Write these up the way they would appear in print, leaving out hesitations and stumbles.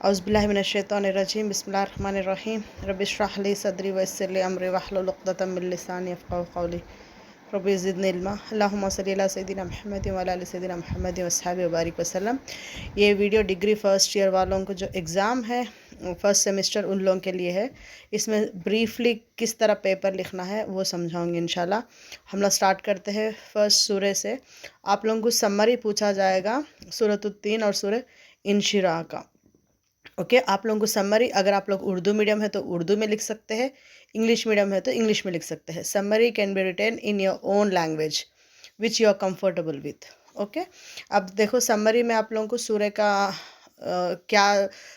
औज़ुबिल्लाहिमिनश्शैतानिर्रजीम बिस्मिल्लाहिर्रहमानिर्रहीम रब्बि इश्रह ली सदरी वयस्सिर ली अमरी वहलुल उक़दतम मिन लिसानी यफ़क़हू क़ौली रब्बि ज़िदनी इल्मा अल्लाहुम्मा सल्लि अला सय्यिदिना मुहम्मद व अला आलि सय्यिदिना मुहम्मद व अस्हाबि व बारिक वसल्लम। ये वीडियो डिग्री फ़र्स्ट ईयर वालों को जो एग्ज़ाम है फर्स्ट सेमेस्टर उन लोगों के लिए है। इसमें ब्रीफली किस तरह पेपर लिखना है वो समझाऊंगी इंशाल्लाह। हम लोग स्टार्ट करते हैं फर्स्ट सूरे से। आप लोगों को समरी पूछा जाएगा सूरत तीन और सूरह इंशिराह का। ओके आप लोगों को समरी, अगर आप लोग उर्दू मीडियम है तो उर्दू में लिख सकते हैं, इंग्लिश मीडियम है तो इंग्लिश में लिख सकते हैं। Summary can be written in your own language which you are comfortable with. Okay अब देखो समरी में आप लोगों को सूर्य का क्या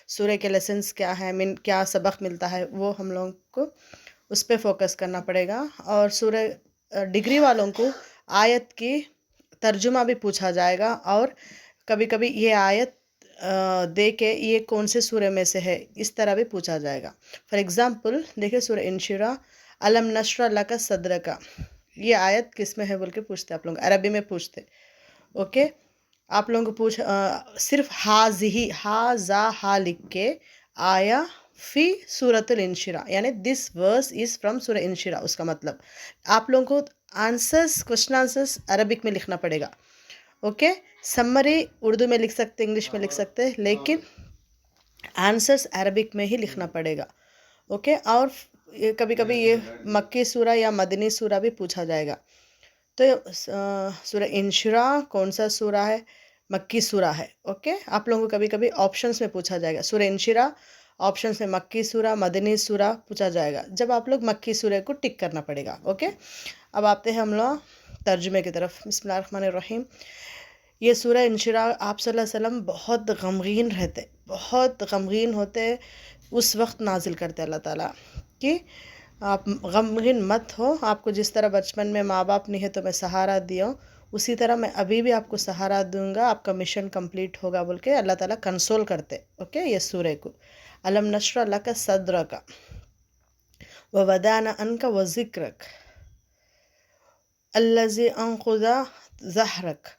सूर्य के लेसन्स क्या है, मीन क्या सबक मिलता है, वो हम लोगों को उस पर फोकस करना पड़ेगा। और सूर्य डिग्री वालों को आयत की तर्जुमा भी पूछा जाएगा और कभी कभी ये आयत दे के ये कौन से सूरह में से है इस तरह भी पूछा जाएगा। फॉर एग्ज़ाम्पल देखिए सूरह इंशिरा अलम नशरा लका सदर का, ये आयत किस में है बोल के पूछते आप लोग, अरबी में पूछते। ओके आप लोगों को सिर्फ हाज़िही हा जा हा लिख के आया फी सूरतुल इंशिरा, यानी दिस वर्स इज़ फ्रॉम सूरह इंशिरा। उसका मतलब आप लोगों को आंसर्स, क्वेश्चन आंसर्स अरबिक में लिखना पड़ेगा। ओके समरी उर्दू में लिख सकते, इंग्लिश में लिख सकते, लेकिन आंसर्स अरबिक में ही लिखना पड़ेगा। ओके और कभी कभी ये मक्की सूरा या मदनी सूरा भी पूछा जाएगा। तो सूरह इंशिरा कौन सा सूरा है, मक्की सूरा है। ओके आप लोगों को कभी कभी ऑप्शंस में पूछा जाएगा सूरह इंशिरा, ऑप्शंस में मक्की सूरा, मदनी सूरा पूछा जाएगा। जब आप लोग मक्की सूरे को टिक करना पड़ेगा। ओके अब आते हैं हम लोग तर्जुमे की तरफ। बिस्मिल्लाहिर्रहमानिर्रहीम। ये सूरह इंशिरा आप सल्लल्लाहु अलैहि वसल्लम बहुत गमगीन रहते, बहुत गमगीन होते, उस वक्त नाजिल करते अल्लाह ताला कि आप गमगीन मत हो। आपको जिस तरह बचपन में माँ बाप नहीं है तो मैं सहारा दिया, उसी तरह मैं अभी भी आपको सहारा दूंगा, आपका मिशन कंप्लीट होगा बोल के अल्लाह ताला कंसोल करते। ओके ये सूरह को अलम नशरा लका सदर का व वदाना अनका व ज़िक्रक अल्लज़ी अंक़ुज़ा ज़हरक।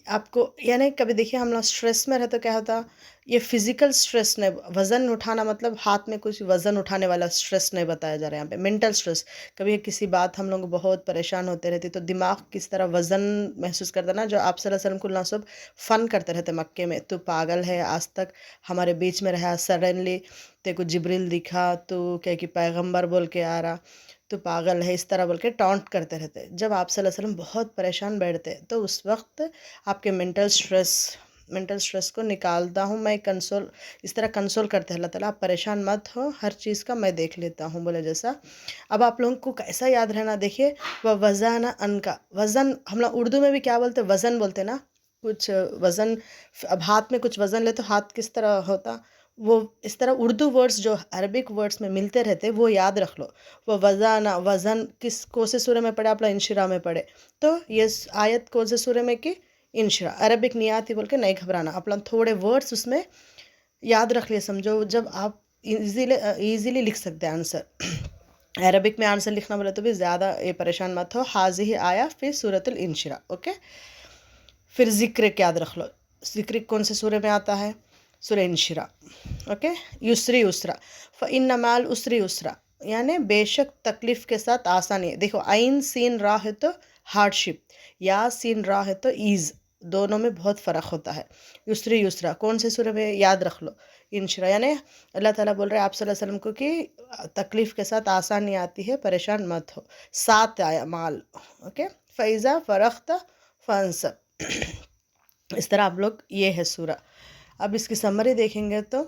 आपको यानी कभी देखिए हम लोग स्ट्रेस में रहते, क्या होता, ये फिजिकल स्ट्रेस नहीं, वज़न उठाना मतलब हाथ में कुछ वज़न उठाने वाला स्ट्रेस नहीं बताया जा रहा है यहाँ पे, मेंटल स्ट्रेस। कभी किसी बात हम लोग बहुत परेशान होते रहते तो दिमाग किस तरह वज़न महसूस करता ना, जो आप सल्लल्लाहु अलैहि वसल्लम को सब फ़न करते रहते मक्के में, तो पागल है, आज तक हमारे बीच में रहा, सडनली तेरे को जिब्रील दिखा तो क्या कि पैगंबर बोल के आ रहा, तो पागल है, इस तरह बोल के टॉन्ट करते रहते। जब आप सल्लल्लाहु अलैहि वसल्लम बहुत परेशान बैठते तो उस वक्त आपके मेंटल स्ट्रेस को निकालता हूँ मैं, कंसोल, इस तरह कंसोल करते हैं अल्लाह ताला, आप परेशान मत हो, हर चीज़ का मैं देख लेता हूँ बोले जैसा। अब आप लोगों को कैसा याद रहना, देखिए वह वज़ाना अनका, वज़न हम लोग उर्दू में भी क्या बोलते, वज़न बोलते ना, कुछ वज़न, अब हाथ में कुछ वज़न ले तो हाथ किस तरह होता, वो इस तरह उर्दू वर्ड्स जो अरबिक वर्ड्स में मिलते रहते वो याद रख लो। वो वज़ाना, वज़न किस कौन से सूरह में पढ़े, आप लोग इंशिरा में पढ़े, तो ये आयत कौन से सूरह में की, इंशिरा। अरबिक नहीं आती बोल के नहीं घबराना, आप लोग थोड़े वर्ड्स उसमें याद रख लिए, समझो, जब आप इजीली लिख सकते हैं आंसर। अरबिक में आंसर लिखना बोले तो भी ज़्यादा ये परेशान मत हो। हाज़िही आया फिर सूरतुल इंशिरा। ओके फिर ज़िक्र याद रख लो, ज़िक्र कौन से सूरह में आता है, सूरह इंशिरा। ओके युसरी उसरा फ़इन्न माल उसरी उसरा, यानी बेशक तकलीफ़ के साथ आसानी है। देखो आइन सीन रा है तो हार्डशिप, या सीन रा है तो ईज़, दोनों में बहुत फ़र्क होता है। युसरी युसरा कौन से सूरह में, याद रख लो, इंशिरा। यानी अल्लाह ताला बोल रहे हैं आप सल्लल्लाहु अलैहि वसल्लम को कि तकलीफ़ के साथ आसानी आती है, परेशान मत हो। सात आया माल। ओके फ़ैज़ा फ़रख्ता फ़अंसब, इस तरह आप लोग, ये है सूरा। अब इसकी समरी देखेंगे तो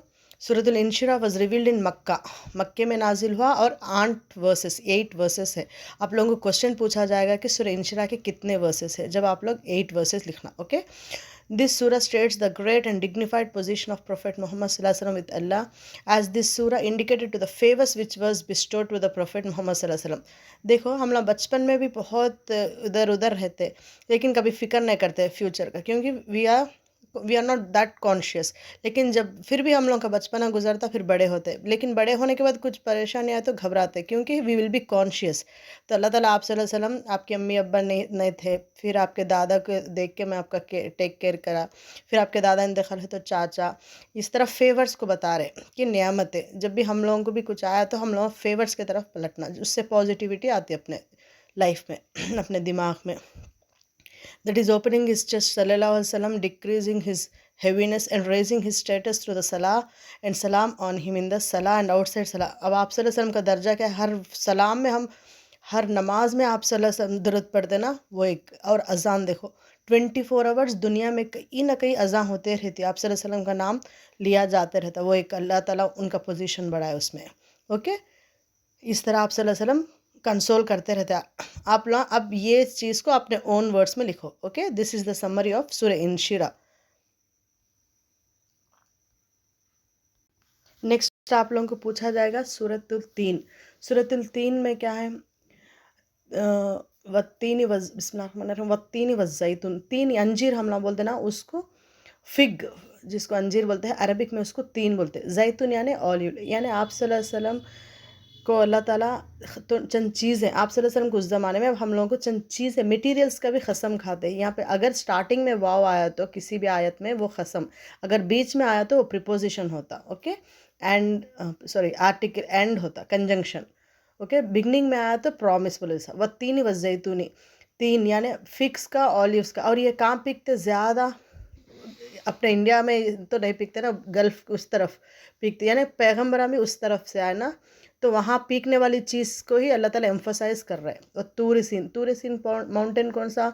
सूरतुल इंशिरा वज़ रिवील्ड इन मक्का, मक्के में नाजिल हुआ और 8 वर्सेस है। आप लोगों को क्वेश्चन पूछा जाएगा कि सूरह इंशिरा के कितने वर्सेस है, जब आप लोग 8 वर्सेस लिखना। ओके दिस सूरा states the great and dignified position of prophet Muhammad सल्लल्लाहु अलैहि वसल्लम विद अल्लाह एज दिस सूरा indicated to the favours which was bestowed to the prophet Muhammad सल्लल्लाहु अलैहि वसल्लम। देखो हम लोग बचपन में भी बहुत इधर उधर रहते, लेकिन कभी फिक्र नहीं करते फ्यूचर का, क्योंकि we are we are not that conscious. लेकिन जब फिर भी हम लोग का बचपना गुजरता, फिर बड़े होते, लेकिन बड़े होने के बाद कुछ परेशानी आए तो घबराते, क्योंकि वी विल बी कॉन्शियस। तो अल्लाह ताला आप सल्लल्लाहु अलैहि वसल्लम, आपके अम्मी अब्बा नहीं थे, फिर आपके दादा को देख के मैं आपका टेक केयर करा, फिर आपके दादा इंतकाल है तो चाचा, इस तरह फेवर्स को बता रहे कि नियामतें, जब भी हम लोगों को भी कुछ आया तो हम लोग फेवर्स की तरफ पलटना, उससे पॉजिटिविटी आती है अपने लाइफ में अपने दिमाग में। That is opening his chest, sallallahu alaihi wasallam, decreasing his heaviness and raising his status through the salah and salam on him in the salah and outside salah. अब आप सल्लल्लाहु अलैहि वसल्लम का दर्जा क्या है, हर सलाम में हम, हर नमाज में आप सल्लल्लाहु अलैहि वसल्लम दुरूद पढ़ते ना, वो एक। और अजान देखो 24 आवर्स दुनिया में कहीं ना कहीं अजान होते रहती है, आप सल्लल्लाहु अलैहि वसल्लम का नाम लिया जाते रहता, वो एक अल्लाह ताला उनका पोजीशन बढ़ाए उसमें। ओके, इस तरह आप सल्लल्लाहु अलैहि वसल्लम कंसोल करते रहते हैं। आप लोग अब ये चीज़ को अपने ओन वर्ड्स में लिखो। Okay, this is the summary of सूरह इंशिरा। नेक्स्ट आप लोगों को पूछा जाएगा सूरतुल तीन। सूरतुल तीन में क्या है, वत्तीनी वत्तीनी वज़ैतून, तीन अंजीर हम लोग बोलते ना उसको, फिग जिसको अंजीर बोलते हैं, अरबिक में उसको तीन बोलते हैं। जैतून यानी ऑलिव, यानी आप सल्लल्लाहु अलैहि वसल्लम को अल्लाह ताला तो चंद चीज़ें, आप सल्लल्लाहु अलैहि वसल्लम को उस ज़माने में, अब हम लोगों को चंद चीज़ें मटेरियल्स का भी कसम खाते हैं। यहाँ पे अगर स्टार्टिंग में वाव आया तो किसी भी आयत में वो कसम, अगर बीच में आया तो वो प्रिपोजिशन होता। Okay, and sorry article and होता, कंजंक्शन। ओके, बिगनिंग में आया तो प्रॉमिस बोले सा। वत्तीनी वज़ैतूनी, तीन यानी फिक्स का, ऑलिव्स का। और ये कहाँ पिकते ज़्यादा, अपने इंडिया में तो नहीं पिकते ना, गल्फ उस तरफ पिकते, यानी पैगम्बरा भी उस तरफ से आए ना, तो वहाँ पीकने वाली चीज़ को ही अल्लाह ताला एम्फोसाइज कर रहे हैं। और तूर सीन, तूर सीन माउंटेन कौन सा,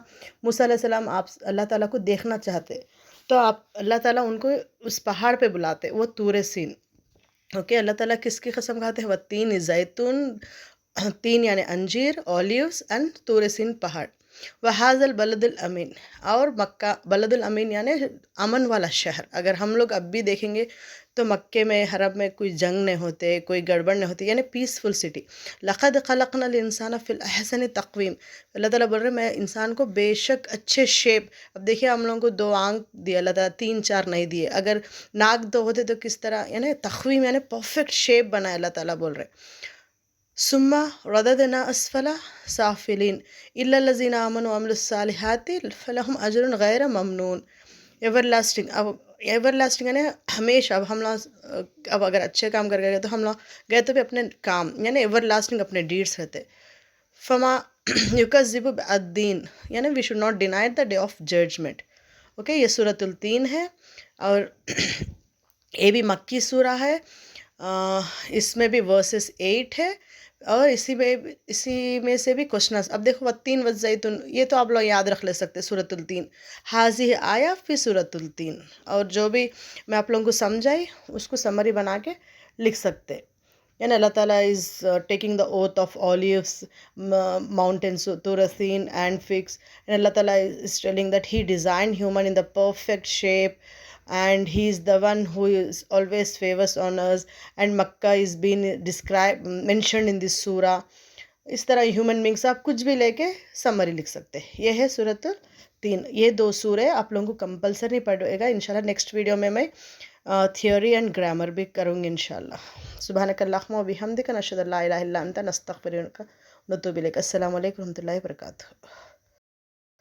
मूसा अलैहि सलाम आप अल्लाह ताला को देखना चाहते, तो आप अल्लाह ताला उनको उस पहाड़ पे बुलाते, वो तूर सीन। ओके, अल्लाह ताला किसकी कसम खाते हैं, वह तीन जैतून, तीन यानी अंजीर, ऑलिव्स एंड तूर सीन पहाड़। वहाज़ल बलदुल अमीन, और मक्का बलदुल अमीन यानी अमन वाला शहर। अगर हम लोग अब भी देखेंगे तो मक्के में, हरम में कोई जंग नहीं होते, कोई गड़बड़ नहीं होती, यानी पीसफुल सिटी। लक़द ख़लक़नल इंसान फ़िल अहसनि तक़वीम, अल्लाह ताला बोल रहे हैं मैं इंसान को बेशक अच्छे शेप। अब देखिए हम लोगों को 2 आँख दिए अल्लाह ताला, 3-4 नहीं दिए, अगर नाक 2 होते तो किस तरह, यानी तक़वीम यानी परफेक्ट शेप बनाए अल्लाह ताला बोल रहे। सुम्मा रददना अस्फला साफिलीन इल्लल्लज़ीना आमनु व अमिलुस्सालिहाति फलहुम अजरुन गैर ममनून। एवर लास्टिंग, अब एवर लास्टिंग यानी हमेशा। अब हम लोग अब अगर अच्छे काम कर गए तो हम लोग गए तो भी अपने काम, यानी एवर लास्टिंग अपने डीड्स रहते। फमा युकज़्ज़िबु बिअद्दीन, यानी we should not deny the day of judgement. Okay, ये सूरतुल तीन है और ये भी मक्की सूरा है। इसमें भी वर्सेस 8 है, और इसी में से भी क्वेश्चन। अब देखो वत्तीन वज़ैतून, ये तो आप लोग याद रख ले सकते, सूरतुल तीन हाज़ी आया फिर सूरतुल तीन। और जो भी मैं आप लोगों को समझाई उसको समरी बना के लिख सकते। यानी अल्लाह ताला is taking the oath of olives, mountains तुरसीन एंड फिक्स, एंड अल्लाह ताला is telling that he design human in the perfect shape, and he is the one who is always favors on us, and Makkah is being described mentioned in this surah। इस तरह human beings आप कुछ भी लेके summary लिख सकते हैं। ये है सूरतुल तीन। ये 2 सूरे आप लोगों को कंपलसरी पढ़ेगा इंशाल्लाह। नेक्स्ट वीडियो में मैं थियोरी एंड ग्रामर भी करूँगी इंशाल्लाह। सुब्हानकल्लाहुम्मा व बिहम्दिका नशहदु अल्ला इलाहा इल्ला अंता नस्तगफिरुका व नतूबु इलैक। अस्सलामु अलैकुम व रहमतुल्लाहि व बरकातुहू।